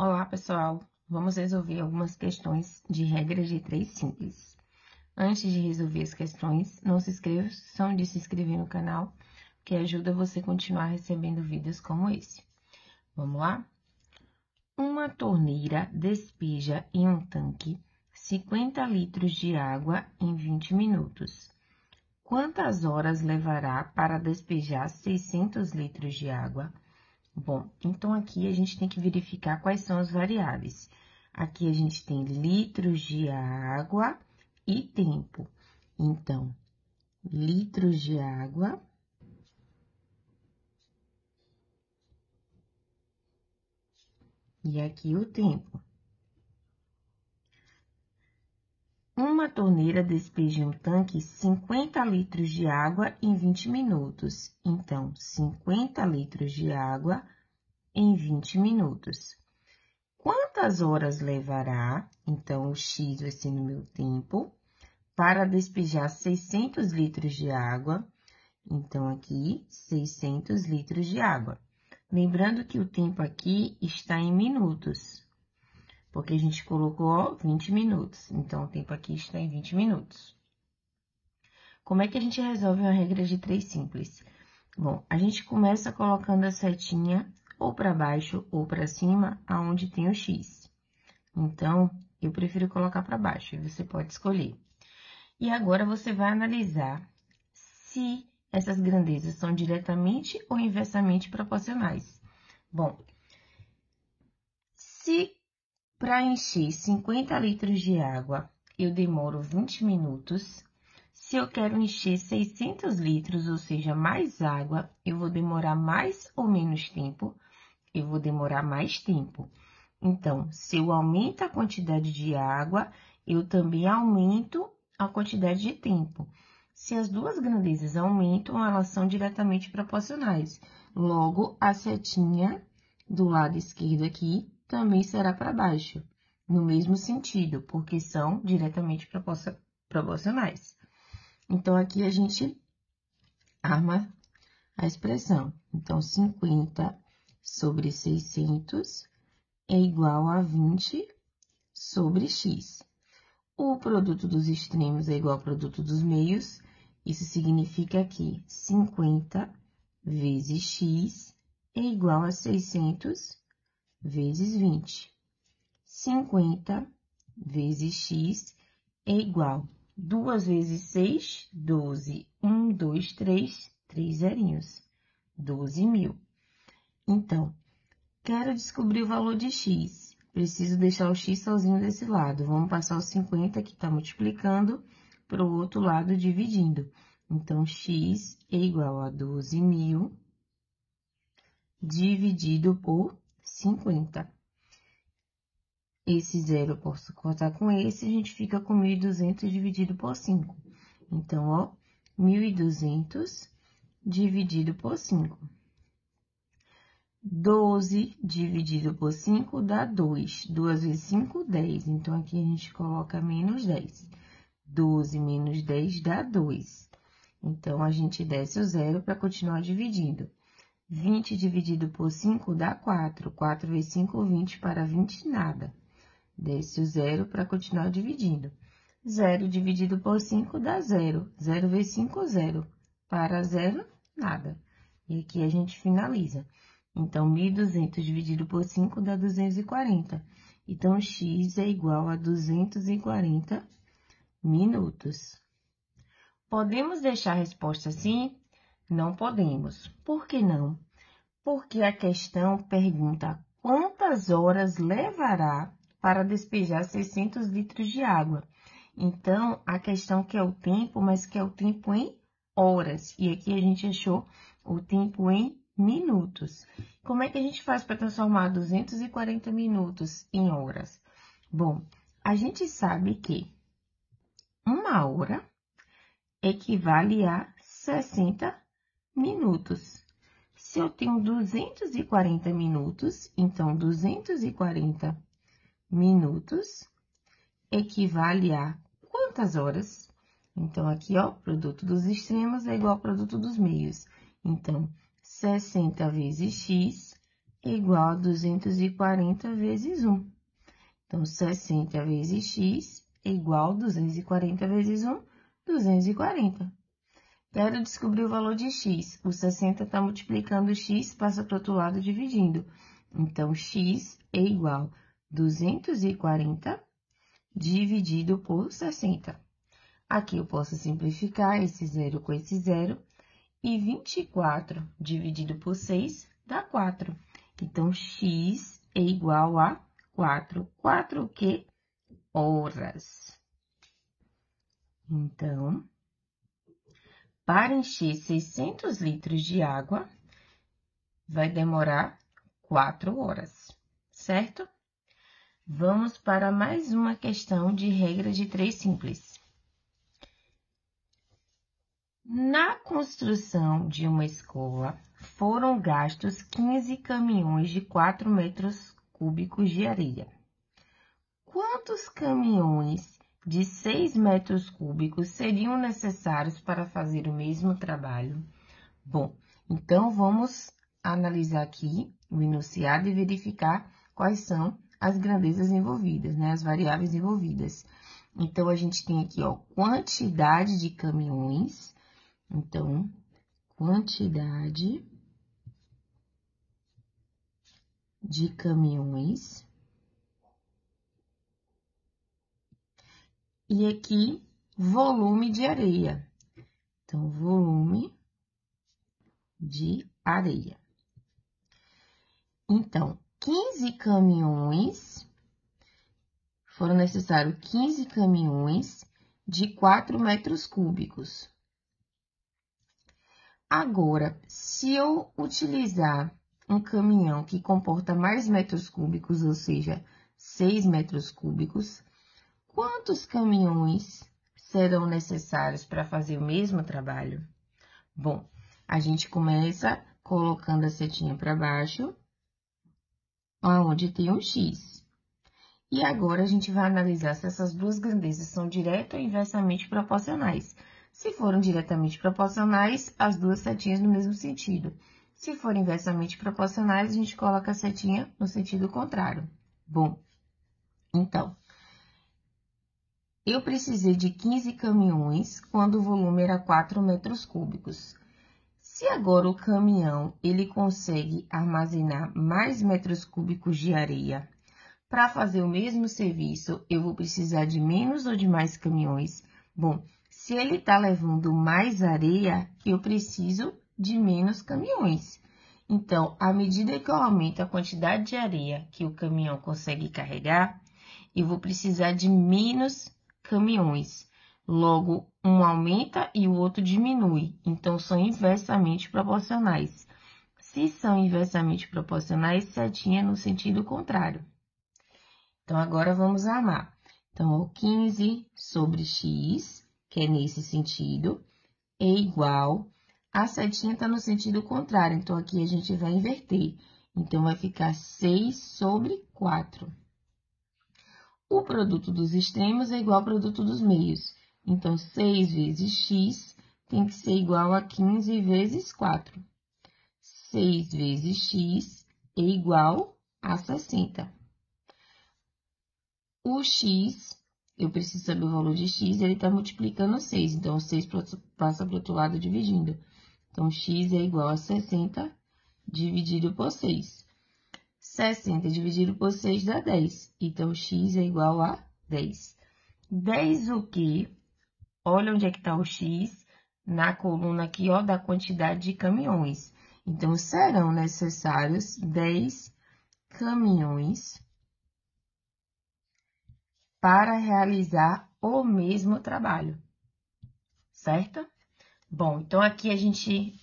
Olá, pessoal! Vamos resolver algumas questões de regras de 3 simples. Antes de resolver as questões, não se esqueçam de se inscrever no canal, que ajuda você a continuar recebendo vídeos como esse. Vamos lá? Uma torneira despeja em um tanque 50 litros de água em 20 minutos. Quantas horas levará para despejar 600 litros de água? Bom, então aqui a gente tem que verificar quais são as variáveis. Aqui a gente tem litros de água e tempo. Então, litros de água e aqui o tempo. Uma torneira despeja em um tanque 50 litros de água em 20 minutos. Então, 50 litros de água em 20 minutos. Quantas horas levará? Então, o X vai ser no meu tempo. Para despejar 600 litros de água, então aqui 600 litros de água. Lembrando que o tempo aqui está em minutos, porque a gente colocou 20 minutos, então o tempo aqui está em 20 minutos. Como é que a gente resolve uma regra de 3 simples? Bom, a gente começa colocando a setinha ou para baixo ou para cima, aonde tem o X. Então, eu prefiro colocar para baixo, e você pode escolher. E agora você vai analisar se essas grandezas são diretamente ou inversamente proporcionais. Bom, se para encher 50 litros de água eu demoro 20 minutos, se eu quero encher 600 litros, ou seja, mais água, eu vou demorar mais ou menos tempo? Eu vou demorar mais tempo. Então, se eu aumento a quantidade de água, eu também aumento a quantidade de tempo. Se as duas grandezas aumentam, elas são diretamente proporcionais. Logo, a setinha do lado esquerdo aqui também será para baixo, no mesmo sentido, porque são diretamente proporcionais. Então, aqui a gente arma a expressão. Então, 50 sobre 600 é igual a 20 sobre x. O produto dos extremos é igual ao produto dos meios. Isso significa que 50 vezes x é igual a 600 vezes 20. 50 vezes x é igual a 2 vezes 6, 12. 1, 2, 3, 3 zerinhos. 12.000. Então, quero descobrir o valor de x. Preciso deixar o x sozinho desse lado. Vamos passar o 50 que está multiplicando para o outro lado dividindo. Então, x é igual a 12.000 dividido por 50. Esse zero eu posso cortar com esse, a gente fica com 1.200 dividido por 5. Então, ó, 1.200 dividido por 5. 12 dividido por 5 dá 2. 2 vezes 5, 10. Então, aqui a gente coloca menos 10. 12 menos 10 dá 2. Então, a gente desce o zero para continuar dividindo. 20 dividido por 5 dá 4. 4 vezes 5, 20 para 20, nada. Desce o zero para continuar dividindo. 0 dividido por 5 dá 0. 0 vezes 5, 0. Para 0, nada. E aqui a gente finaliza. Então, 1.200 dividido por 5 dá 240. Então, x é igual a 240 minutos. Podemos deixar a resposta assim? Não podemos. Por que não? Porque a questão pergunta quantas horas levará para despejar 600 litros de água. Então, a questão quer o tempo, mas quer o tempo em horas. E aqui a gente achou o tempo em minutos. Como é que a gente faz para transformar 240 minutos em horas? Bom, a gente sabe que uma hora equivale a 60 minutos. Se eu tenho 240 minutos, então 240 minutos equivale a quantas horas? Então, aqui, ó, produto dos extremos é igual ao produto dos meios. Então, 60 vezes x igual a 240 vezes 1. Então, 60 vezes x é igual a 240 vezes 1, 240. Quero descobrir o valor de x. O 60 está multiplicando x, passa para o outro lado dividindo. Então, x é igual a 240 dividido por 60. Aqui eu posso simplificar esse zero com esse zero. E 24 dividido por 6 dá 4. Então, x é igual a 4. 4 o quê? Horas. Então, para encher 600 litros de água, vai demorar 4 horas, certo? Vamos para mais uma questão de regra de 3 simples. Na construção de uma escola, foram gastos 15 caminhões de 4 metros cúbicos de areia. Quantos caminhões de 6 metros cúbicos seriam necessários para fazer o mesmo trabalho? Bom, então vamos analisar aqui o enunciado e verificar quais são as grandezas envolvidas, né? As variáveis envolvidas. Então, a gente tem aqui, ó, quantidade de caminhões. Então, quantidade de caminhões. E aqui, volume de areia. Então, volume de areia. Então, 15 caminhões, foram necessários 15 caminhões de 4 metros cúbicos. Agora, se eu utilizar um caminhão que comporta mais metros cúbicos, ou seja, 6 metros cúbicos, quantos caminhões serão necessários para fazer o mesmo trabalho? Bom, a gente começa colocando a setinha para baixo, onde tem um X. E agora, a gente vai analisar se essas duas grandezas são direta ou inversamente proporcionais. Se forem diretamente proporcionais, as duas setinhas no mesmo sentido. Se forem inversamente proporcionais, a gente coloca a setinha no sentido contrário. Bom, então, eu precisei de 15 caminhões quando o volume era 4 metros cúbicos. Se agora o caminhão ele consegue armazenar mais metros cúbicos de areia, para fazer o mesmo serviço, eu vou precisar de menos ou de mais caminhões? Bom, se ele está levando mais areia, eu preciso de menos caminhões. Então, à medida que eu aumento a quantidade de areia que o caminhão consegue carregar, eu vou precisar de menos caminhões. Logo, um aumenta e o outro diminui. Então, são inversamente proporcionais. Se são inversamente proporcionais, setinha no sentido contrário. Então, agora vamos amar. Então, o 15 sobre x, que é nesse sentido, é igual, a setinha está no sentido contrário, então aqui a gente vai inverter. Então, vai ficar 6 sobre 4. O produto dos extremos é igual ao produto dos meios. Então, 6 vezes x tem que ser igual a 15 vezes 4. 6 vezes x é igual a 60. O x, eu preciso saber o valor de x, ele está multiplicando 6. Então, o 6 passa para o outro lado dividindo. Então, x é igual a 60 dividido por 6. 60 dividido por 6 dá 10. Então, x é igual a 10. 10 o quê? Olha onde é que está o x na coluna aqui, ó, da quantidade de caminhões. Então, serão necessários 10 caminhões para realizar o mesmo trabalho, certo? Bom, então aqui a gente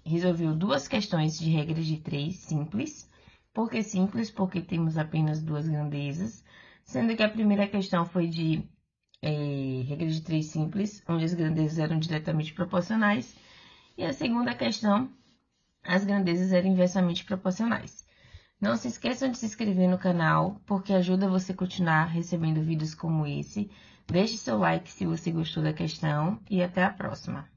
resolveu duas questões de regra de 3 simples. Por que simples? Porque temos apenas duas grandezas, sendo que a primeira questão foi de regra de 3 simples, onde as grandezas eram diretamente proporcionais, e a segunda questão, as grandezas eram inversamente proporcionais. Não se esqueçam de se inscrever no canal, porque ajuda você a continuar recebendo vídeos como esse. Deixe seu like se você gostou da questão e até a próxima.